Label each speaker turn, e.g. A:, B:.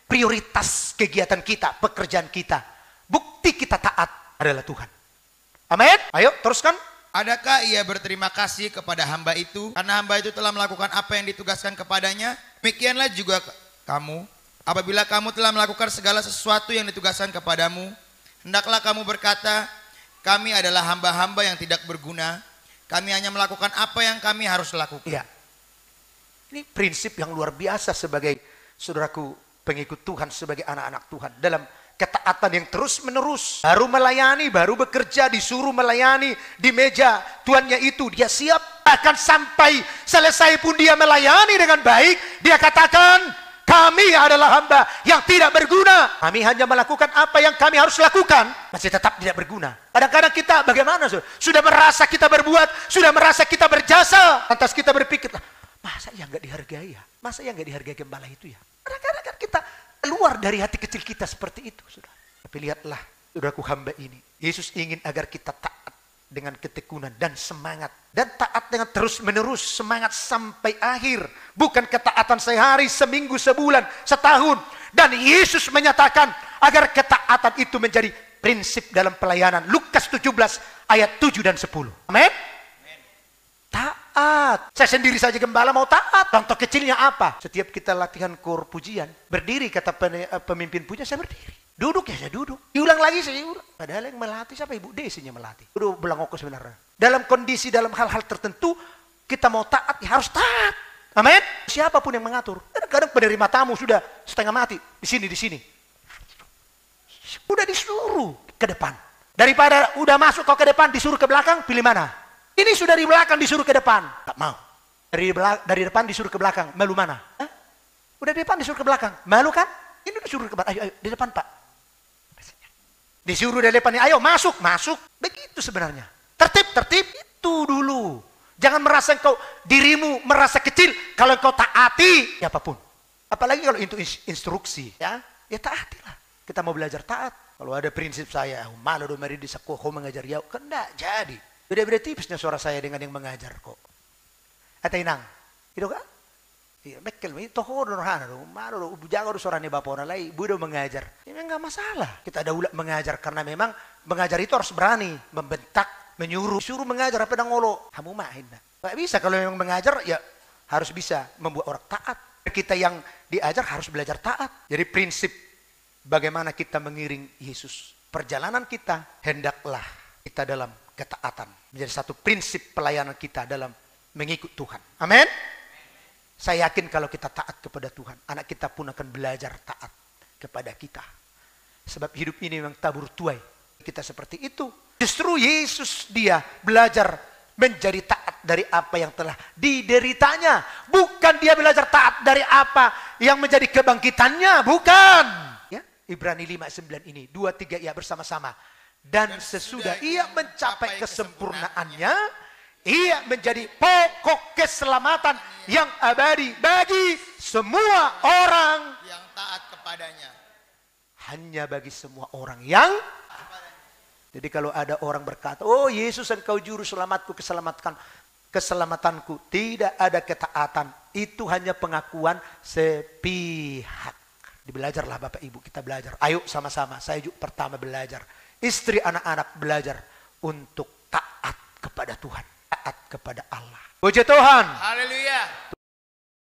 A: prioritas kegiatan kita, pekerjaan kita, bukti kita taat adalah Tuhan. Amin. Ayo teruskan.
B: Adakah ia berterima kasih kepada hamba itu karena hamba itu telah melakukan apa yang ditugaskan kepadanya? Demikianlah juga kamu, apabila kamu telah melakukan segala sesuatu yang ditugaskan kepadamu, hendaklah kamu berkata, kami adalah hamba-hamba yang tidak berguna, kami hanya melakukan apa yang kami harus lakukan.
A: Iya. Ini prinsip yang luar biasa sebagai saudaraku pengikut Tuhan, sebagai anak-anak Tuhan. Dalam ketaatan yang terus menerus. Baru melayani, baru bekerja, disuruh melayani di meja tuannya itu. Dia siap, akan sampai selesai pun dia melayani dengan baik. Dia katakan, kami adalah hamba yang tidak berguna. Kami hanya melakukan apa yang kami harus lakukan. Masih tetap tidak berguna. Kadang-kadang kita bagaimana? Sudah merasa kita berbuat, sudah merasa kita berjasa. Lantas kita berpikir, masa ya nggak dihargai ya? Masa ya nggak dihargai gembala itu ya? Kadang-kadang kan kita keluar dari hati kecil kita seperti itu, saudara. Tapi lihatlah, saudaraku, hamba ini. Yesus ingin agar kita taat dengan ketekunan dan semangat. Dan taat dengan terus menerus, semangat sampai akhir. Bukan ketaatan sehari, seminggu, sebulan, setahun. Dan Yesus menyatakan agar ketaatan itu menjadi prinsip dalam pelayanan. Lukas 17 ayat 7 dan 10. Amin. Taat. Saya sendiri saja gembala mau taat. Contoh kecilnya apa? Setiap kita latihan kor pujian, berdiri kata pemimpin pujian, saya berdiri. Duduk ya saya duduk. Diulang lagi saya ulang. Padahal yang melatih siapa? Ibu Desinya melatih. Udah belangoko sebenarnya. Dalam kondisi, dalam hal-hal tertentu, kita mau taat, ya harus taat. Amin. Siapapun yang mengatur. Kadang-kadang penerima tamu sudah setengah mati. Di sini. Udah disuruh ke depan. Daripada udah masuk kau ke depan, disuruh ke belakang, pilih mana? Ini sudah di belakang disuruh ke depan. Tak mau. Dari depan disuruh ke belakang. Malu mana? Hah? Udah di depan disuruh ke belakang. Malu kan? Ini disuruh ke belakang. Ayo, di depan Pak. Disuruh dari depannya. Ayo masuk. Begitu sebenarnya. Tertib. Itu dulu. Jangan merasa engkau dirimu merasa kecil. Kalau engkau taati apapun. Apalagi kalau itu instruksi. Ya taatilah. Kita mau belajar taat. Kalau ada prinsip saya. Malu do mari di sekolah mengajar ya. Kan enggak jadi. Beda-beda tipisnya suara saya dengan yang mengajar kok. Atainang, itu kan? Iya, mekel, itu hodor hana, malu, jago suara nih bapak orang lain, budo mengajar. Ini enggak masalah. Kita ada ulah mengajar karena memang mengajar itu harus berani, membentak, menyuruh, suruh mengajar apa ngolo. Kamu main. Nggak bisa kalau memang mengajar ya harus bisa membuat orang taat. Kita yang diajar harus belajar taat. Jadi prinsip bagaimana kita mengiring Yesus. Perjalanan kita hendaklah kita dalam ketaatan menjadi satu prinsip pelayanan kita dalam mengikut Tuhan. Amin. Saya yakin kalau kita taat kepada Tuhan, anak kita pun akan belajar taat kepada kita. Sebab hidup ini memang tabur tuai. Kita seperti itu. Justru Yesus dia belajar menjadi taat dari apa yang telah dideritanya. Bukan dia belajar taat dari apa yang menjadi kebangkitannya. Bukan. Ya, Ibrani 5:9 ini. 2-3 ya bersama-sama. Dan sesudah ia mencapai kesempurnaannya, ia menjadi pokok keselamatan yang abadi bagi semua orang
B: yang taat kepadanya.
A: Hanya bagi semua orang yang. Jadi kalau ada orang berkata, oh Yesus engkau juru selamatku, keselamatanku, tidak ada ketaatan, itu hanya pengakuan sepihak. Belajarlah Bapak Ibu, kita belajar. Ayo sama-sama, saya juga pertama belajar. Istri anak-anak belajar untuk taat kepada Tuhan, taat kepada Allah. Puji Tuhan.
B: Haleluya.